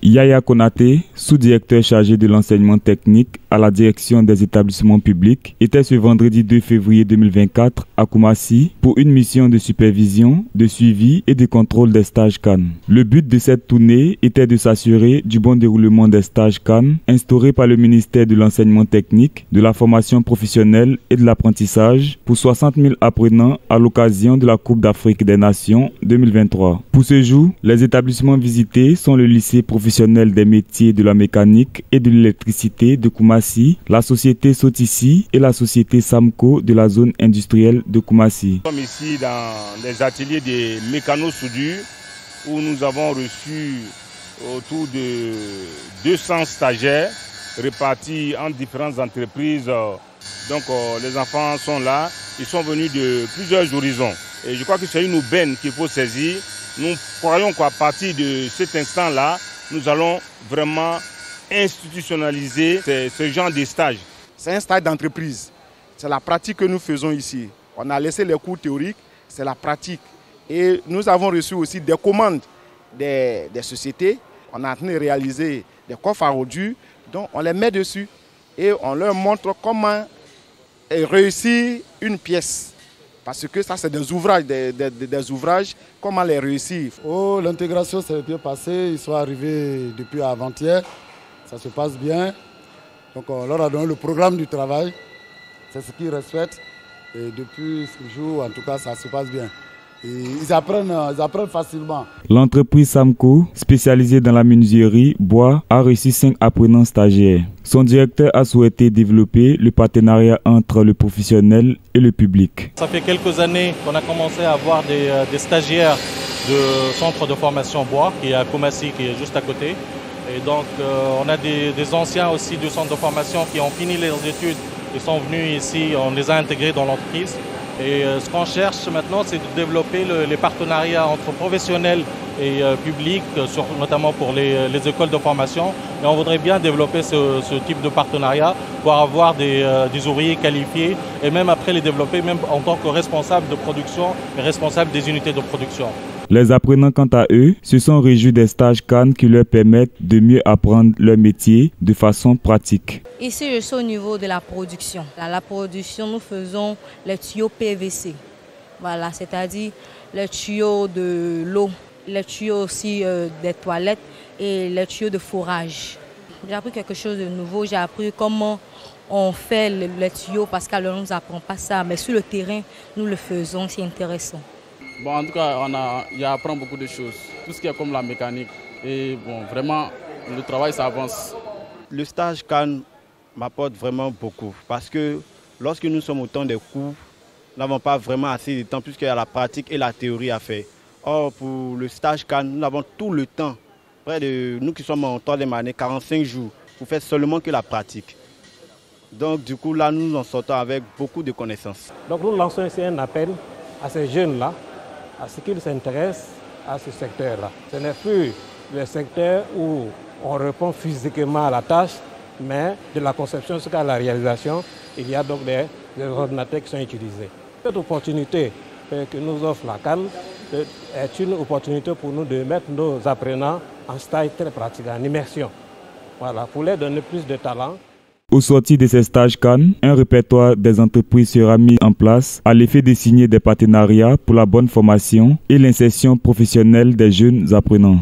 Yaya Konaté, sous-directeur chargé de l'enseignement technique à la direction des établissements publics, était ce vendredi 2 février 2024 à Koumassi pour une mission de supervision, de suivi et de contrôle des stages CAN. Le but de cette tournée était de s'assurer du bon déroulement des stages CAN instaurés par le ministère de l'enseignement technique, de la formation professionnelle et de l'apprentissage pour 60 000 apprenants à l'occasion de la Coupe d'Afrique des Nations 2023. Pour ce jour, les établissements visités sont le lycée professionnel des métiers de la mécanique et de l'électricité de Koumassi, la société Sotissi et la société Samco de la zone industrielle de Koumassi. Nous sommes ici dans les ateliers de mécano-soudure où nous avons reçu autour de 200 stagiaires répartis en différentes entreprises. Donc les enfants sont là, ils sont venus de plusieurs horizons. Et je crois que c'est une aubaine qu'il faut saisir. Nous croyons qu'à partir de cet instant-là, nous allons vraiment institutionnaliser ce genre de stage. C'est un stage d'entreprise. C'est la pratique que nous faisons ici. On a laissé les cours théoriques, c'est la pratique. Et nous avons reçu aussi des commandes des sociétés. On a en train de réaliser des coffres à ordures, donc on les met dessus et on leur montre comment réussir une pièce. Parce que ça, c'est des ouvrages, comment les réussir. Oh, l'intégration s'est bien passée, ils sont arrivés depuis avant-hier, ça se passe bien. Donc on leur a donné le programme du travail, c'est ce qu'ils respectent. Et depuis ce jour, en tout cas, ça se passe bien. Et ils apprennent facilement. L'entreprise Samco, spécialisée dans la menuiserie bois, a reçu 5 apprenants stagiaires. Son directeur a souhaité développer le partenariat entre le professionnel et le public. Ça fait quelques années qu'on a commencé à avoir des stagiaires de centre de formation bois, qui est à Koumassi, qui est juste à côté. Et donc on a des anciens aussi du centre de formation qui ont fini leurs études. Ils sont venus ici, on les a intégrés dans l'entreprise. Et ce qu'on cherche maintenant, c'est de développer les partenariats entre professionnels et publics, notamment pour les écoles de formation. Et on voudrait bien développer ce type de partenariat pour avoir des ouvriers qualifiés et même après les développer même en tant que responsables de production et responsables des unités de production. Les apprenants, quant à eux, se sont réjouis des stages CAN qui leur permettent de mieux apprendre leur métier de façon pratique. Ici, je suis au niveau de la production. À la production, nous faisons les tuyaux PVC. Voilà, c'est-à-dire les tuyaux de l'eau, les tuyaux aussi des toilettes et les tuyaux de forage. J'ai appris quelque chose de nouveau. J'ai appris comment on fait les tuyaux parce qu'on ne nous apprend pas ça. Mais sur le terrain, nous le faisons, c'est intéressant. Bon, en tout cas, il apprend beaucoup de choses. Tout ce qui est comme la mécanique. Et bon, vraiment, le travail, ça avance. Le stage CAN m'apporte vraiment beaucoup parce que lorsque nous sommes au temps des cours, nous n'avons pas vraiment assez de temps puisqu'il y a la pratique et la théorie à faire. Or, pour le stage CAN, nous avons tout le temps. Près de nous qui sommes en 3e année, 45 jours, pour faire seulement que la pratique. Donc, du coup, là, nous en sortons avec beaucoup de connaissances. Donc, nous lançons ici un appel à ces jeunes-là, à ce qu'ils s'intéressent à ce secteur-là. Ce n'est plus le secteur où on répond physiquement à la tâche, mais de la conception jusqu'à la réalisation, il y a donc des ordinateurs qui sont utilisés. Cette opportunité que nous offre la CAN est une opportunité pour nous de mettre nos apprenants en stage très pratique, en immersion. Voilà, pour leur donner plus de talent. Au sortir de ces stages CAN, un répertoire des entreprises sera mis en place à l'effet de signer des partenariats pour la bonne formation et l'insertion professionnelle des jeunes apprenants.